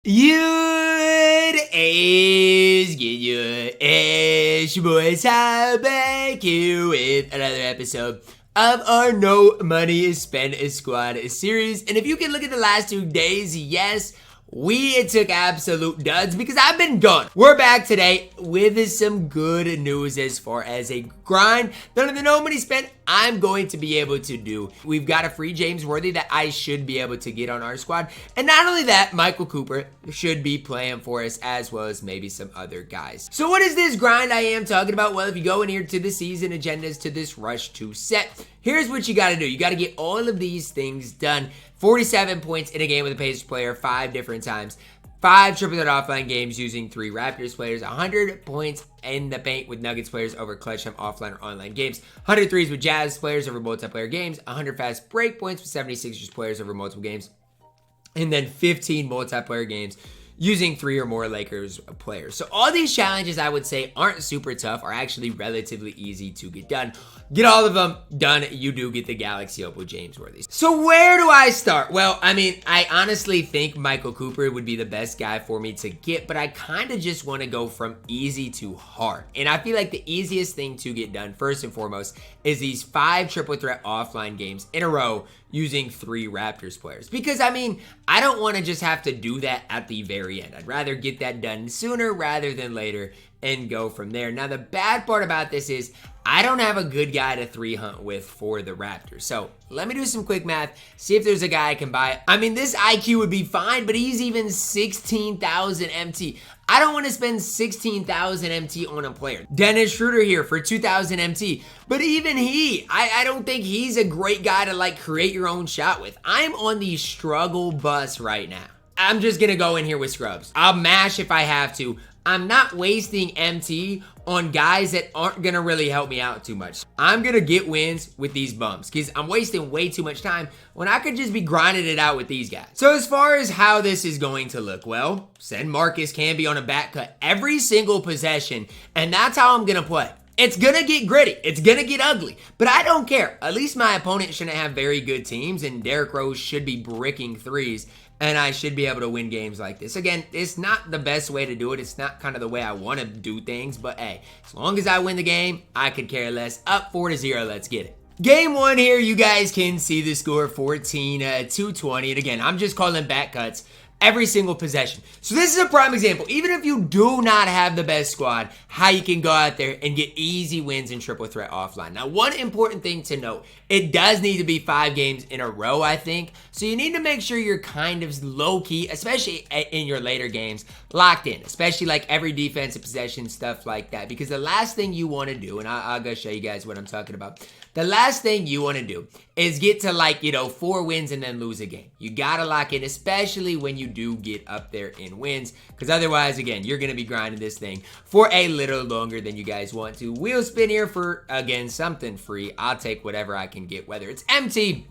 Good is your boy Ty back here with another episode of our No Money Spent Squad series. And if you can look at the last 2 days, yes, we took absolute duds because I've been gone. We're back today with some good news as far as a grind. None of the No Money Spent I'm going to be able to do. We've got a free James Worthy that I should be able to get on our squad. And not only that, Michael Cooper should be playing for us as well as maybe some other guys. So what is this grind I am talking about? Well, if you go in here to the season agendas to this rush to set, here's what you got to do. You got to get all of these things done. 47 points in a game with a Pacers player 5 different times. 5 triple-threat offline games using 3 Raptors players. 100 points in the paint with Nuggets players over clutch time offline or online games. 100 threes with Jazz players over multiplayer games. 100 fast break points with 76ers players over multiple games. And then 15 multiplayer games using 3 or more Lakers players. So all these challenges, I would say, aren't super tough, are actually relatively easy to get done. Get all of them done, you do get the Galaxy Opal James Worthy. So where do I start? Well, I mean, I honestly think Michael Cooper would be the best guy for me to get, but I kind of just want to go from easy to hard. And I feel like the easiest thing to get done, first and foremost, is these 5 triple threat offline games in a row using 3 Raptors players. Because, I mean, I don't want to just have to do that at the very end. I'd rather get that done sooner rather than later and go from there. Now, the bad part about this is I don't have a good guy to 3 hunt with for the Raptors. So let me do some quick math, see if there's a guy I can buy. I mean, this IQ would be fine, but he's even 16,000 MT. I don't want to spend 16,000 MT on a player. Dennis Schroeder here for 2,000 MT. But even he, I don't think he's a great guy to like create your own shot with. I'm on the struggle bus right now. I'm just going to go in here with scrubs. I'll mash if I have to. I'm not wasting MT on guys that aren't going to really help me out too much. I'm going to get wins with these bums because I'm wasting way too much time when I could just be grinding it out with these guys. So as far as how this is going to look, well, said Marcus can be on a back cut every single possession, and that's how I'm going to play. It's going to get gritty. It's going to get ugly. But I don't care. At least my opponent shouldn't have very good teams, and Derrick Rose should be bricking threes, and I should be able to win games like this. Again, it's not the best way to do it. It's not kind of the way I want to do things. But hey, as long as I win the game, I could care less. Up 4-0. Let's get it. Game 1 here, you guys can see the score 14-220. And again, I'm just calling back cuts every single possession. So this is a prime example. Even if you do not have the best squad, how you can go out there and get easy wins in triple threat offline. Now, one important thing to note, it does need to be 5 games in a row, I think. So you need to make sure you're kind of low-key, especially in your later games, locked in. Especially like every defensive possession, stuff like that. Because the last thing you want to do, and I'll go show you guys what I'm talking about. The last thing you want to do is get to 4 wins and then lose a game. You got to lock in, especially when you do get up there in wins. Because otherwise, again, you're going to be grinding this thing for a little longer than you guys want to. Wheel spin here for, again, something free. I'll take whatever I can get, whether it's empty,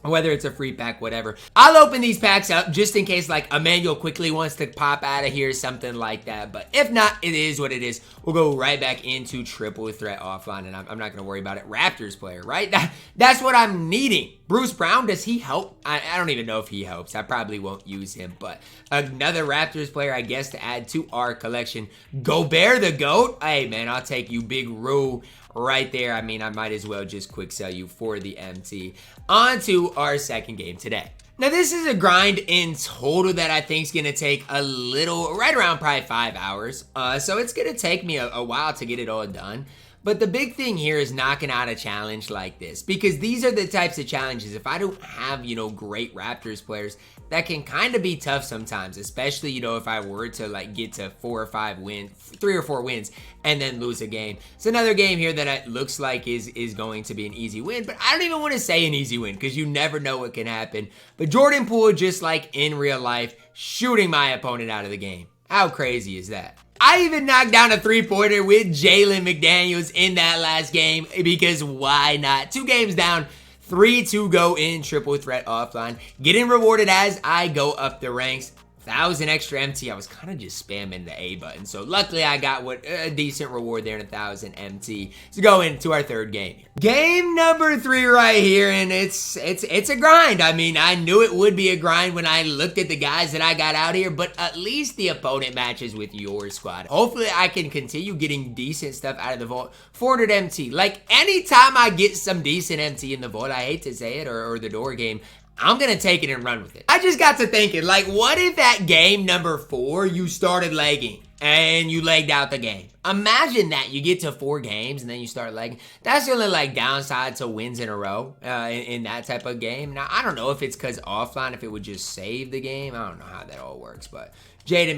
whether it's a free pack, whatever. I'll open these packs up just in case like Emmanuel quickly wants to pop out of here, something like that. But if not, it is what it is. We'll go right back into triple threat offline, and I'm not going to worry about it. Raptors player, right? That's what I'm needing. Bruce Brown, does he help? I don't even know if he helps. I probably won't use him, but another Raptors player, I guess, to add to our collection. Gobert the GOAT. Hey, man, I'll take you, Big Rue. Right there. I mean, I might as well just quick sell you for the MT. On to our second game today. Now, this is a grind in total that I think is going to take a little, right around probably 5 hours. So it's going to take me a while to get it all done. But the big thing here is knocking out a challenge like this, because these are the types of challenges, if I don't have, great Raptors players, that can kind of be tough sometimes, especially, if I were to get to 4 or 5 wins, 3 or 4 wins, and then lose a game. It's another game here that it looks like is going to be an easy win, but I don't even want to say an easy win because you never know what can happen. But Jordan Poole, just like in real life, shooting my opponent out of the game. How crazy is that? I even knocked down a 3-pointer with Jalen McDaniels in that last game because why not? 2 games down, 3 to go in triple threat offline. Getting rewarded as I go up the ranks. 1,000 extra MT. I was kind of just spamming the A button. So luckily I got a decent reward there in 1,000 MT to go into our third game. Game number 3 right here, and it's a grind. I mean, I knew it would be a grind when I looked at the guys that I got out here, but at least the opponent matches with your squad. Hopefully I can continue getting decent stuff out of the vault. 400 MT. Like, anytime I get some decent MT in the vault, I hate to say it, or the door game, I'm gonna take it and run with it. I just got to thinking, like, what if at game number 4 you started lagging and you legged out the game? Imagine that you get to 4 games and then you start lagging. That's the only like downside to wins in a row in that type of game. Now I don't know if it's because offline, if it would just save the game. I don't know how that all works, but Jalen,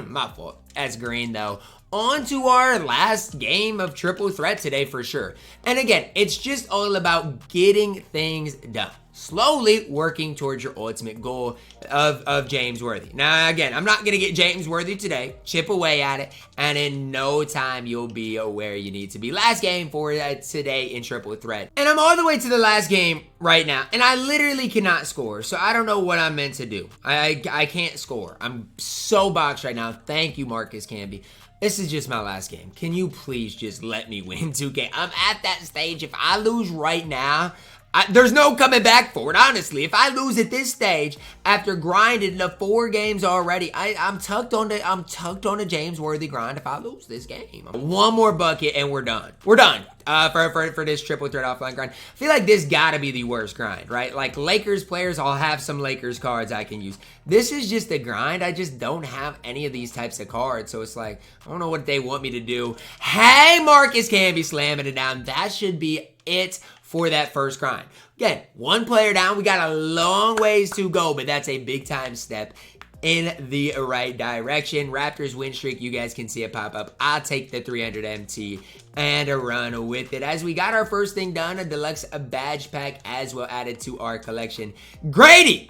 my fault. That's green though. On to our last game of triple threat today for sure. And again, it's just all about getting things done. Slowly working towards your ultimate goal of James Worthy. Now, again, I'm not going to get James Worthy today. Chip away at it, and in no time, you'll be where you need to be. Last game for today in triple threat. And I'm all the way to the last game right now, and I literally cannot score, so I don't know what I'm meant to do. I can't score. I'm so boxed right now. Thank you, Marcus Camby. This is just my last game. Can you please just let me win 2K? I'm at that stage. If I lose right now, there's no coming back for it, honestly. If I lose at this stage, after grinding the 4 games already, I'm tucked on the James Worthy grind if I lose this game. One more bucket and we're done. We're done for this triple threat offline grind. I feel like this gotta be the worst grind, right? Like Lakers players, I'll have some Lakers cards I can use. This is just a grind. I just don't have any of these types of cards. So it's like, I don't know what they want me to do. Hey, Marcus Camby slamming it down. That should be it for that first grind. Again, 1 player down. We got a long ways to go, but that's a big time step in the right direction. Raptors win streak. You guys can see it pop up. I'll take the 300 MT and a run with it. As we got our first thing done, a deluxe badge pack as well added to our collection. Gradey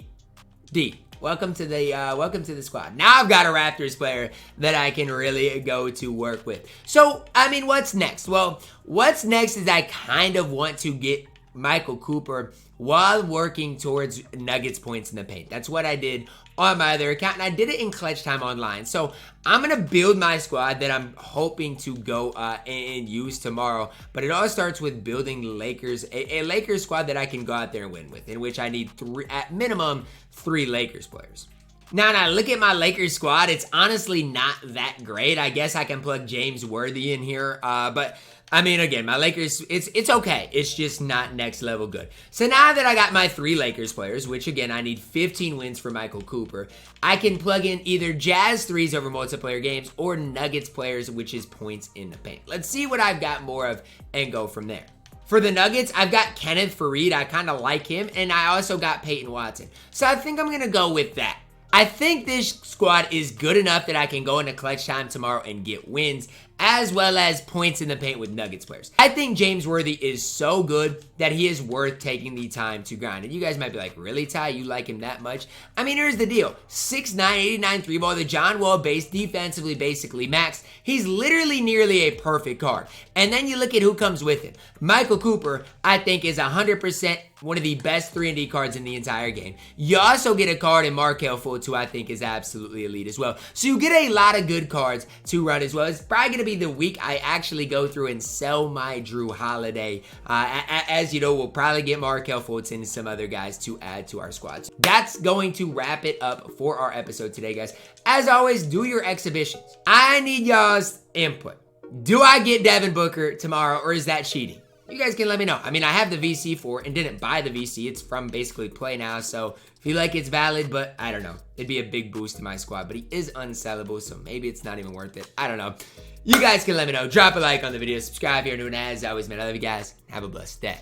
D. Welcome to the squad. Now I've got a Raptors player that I can really go to work with. So, I mean, what's next? Well, what's next is I kind of want to get Michael Cooper while working towards Nuggets points in the paint. That's what I did on my other account, and I did it in Clutch Time Online. So I'm going to build my squad that I'm hoping to go and use tomorrow. But it all starts with building a Lakers squad that I can go out there and win with, in which I need at minimum 3 Lakers players. Now, look at my Lakers squad. It's honestly not that great. I guess I can plug James Worthy in here, but I mean, again, my Lakers, it's okay. It's just not next level good. So now that I got my 3 Lakers players, which again, I need 15 wins for Michael Cooper, I can plug in either Jazz 3s over multiplayer games or Nuggets players, which is points in the paint. Let's see what I've got more of and go from there. For the Nuggets, I've got Kenneth Faried. I kind of like him, and I also got Peyton Watson. So I think I'm going to go with that. I think this squad is good enough that I can go into Clutch Time tomorrow and get wins, as well as points in the paint with Nuggets players. I think James Worthy is so good that he is worth taking the time to grind. And you guys might be like, really, Ty? You like him that much? I mean, here's the deal. 6'9", 89 3-ball, the John Wall base, defensively basically max. He's literally nearly a perfect card. And then you look at who comes with him. Michael Cooper, I think, is 100% one of the best 3-and-D cards in the entire game. You also get a card in Markelle Fultz, who I think is absolutely elite as well. So you get a lot of good cards to run as well. It's probably going to be the week I actually go through and sell my Drew Holiday. As you know, we'll probably get Markelle Fultz and some other guys to add to our squads. That's going to wrap it up for our episode today, guys. As always, do your exhibitions. I need y'all's input. Do I get Devin Booker tomorrow, or is that cheating? You guys can let me know. I mean, I have the VC for it and didn't buy the VC. It's from basically Play Now, so I feel like it's valid, but I don't know. It'd be a big boost to my squad, but he is unsellable, so maybe it's not even worth it. I don't know. You guys can let me know. Drop a like on the video. Subscribe if you're new, and as always, man, I love you guys. Have a blessed day.